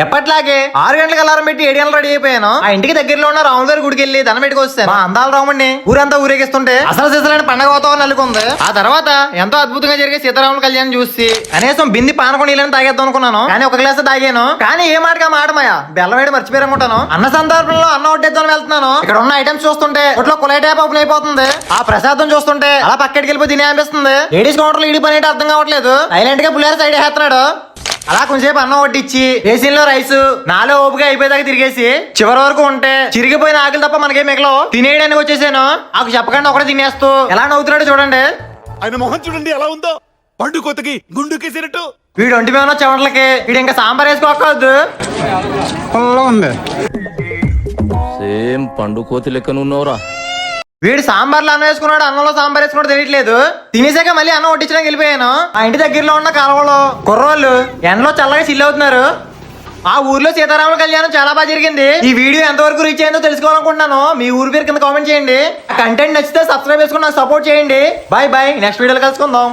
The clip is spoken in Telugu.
ఎప్పట్లాగే 6 గంటలకు అలారం పెట్టి 7 గంటలు రెడీ అయిపోయాను. ఆ ఇంటికి దగ్గరలో ఉన్న రాములవారి గుడికి వెళ్ళి దండం పెట్టుకు వస్తాను. మా అందాల రాముడిని ఊరంతా ఊరేగిస్తుంటే అసలు సిసలైన పండగ వాతావరణం నెలకొంది. ఆ తర్వాత ఎంతో అద్భుతంగా జరిగే సీతారాముల కళ్యాణం చూసి కనీసం బింది పానకం నీళ్ళని తాగేద్దాం అనుకున్నాను. కానీ ఒక గ్లాస్ తాగాను. కానీ ఏ మాటగా మాట మాయా బెల్లం వేడి మర్చిపోయారనుకుంటాను. అన్న సందర్భంలో అన్నం వడ్డేద్దాం వెళ్తున్నాను. ఇక్కడ ఉన్న ఐటమ్స్ చూస్తుంటే ఒట్లో కులై టైప్ ఓపెన్ అయిపోతుంది. ఆ ప్రసాదం చూస్తుంటే అలా పక్కడికి వెళ్ళిపోయి తినే అనిపిస్తుంది. లేడీస్ కౌంటర్ లో ఇడి పని ఏంటో అర్థం కావట్లేదు. సైలెంట్ గా పులిహార సైడ్ వేస్తున్నాడు. అలా కొంచెంసేపు అన్నం వడ్డిచ్చి బేసిన్లో రైస్ నాలో ఓపుగా అయిపోయేదాకా తిరిగేసి చివరి వరకు ఉంటే చిరిగిపోయిన ఆకలి తప్ప మనకేం మిగలవు. తినేయడానికి వచ్చేసాను. నాకు చెప్పకుండా ఒకటే తినేస్తూ ఎలా నవ్వుతున్నాడు చూడండి. ఆయన మొహం చూడండి ఎలా ఉందో, పండు కోతకి గుండుకేసినట్టు. వీడు ఒంటి మీద ఉన్న చెమటలకి వీడు ఇంకా సాంబార్ వేసుకోవద్దు. ఉంది సేమ్ పండు కోతి లెక్కనున్నవరా. వీడు సాంబార్లో అన్నం వేసుకున్నాడు, అన్నంలో సాంబార్ వేసుకున్నాడు తెలియట్లేదు. తినేసాక మళ్ళీ అన్నం వడ్డించడానికి వెళ్ళిపోయాను. ఆ ఇంటి దగ్గరలో ఉన్న కాలువలో కుర్రోళ్ళు ఎండలో చల్లగా చిల్ అవుతున్నారు. ఆ ఊర్లో సీతారాముల కళ్యాణం చాలా బాగా జరిగింది. ఈ వీడియో ఎంతవరకు రీచ్ అయిందో తెలుసుకోవాలనుకుంటున్నాను. మీ ఊరి పేరు కింద కామెంట్ చేయండి. కంటెంట్ నచ్చితే సబ్స్క్రైబ్ చేసుకుని నాకు సపోర్ట్ చేయండి. బాయ్ బాయ్, నెక్స్ట్ వీడియోలో కలుసుకుందాం.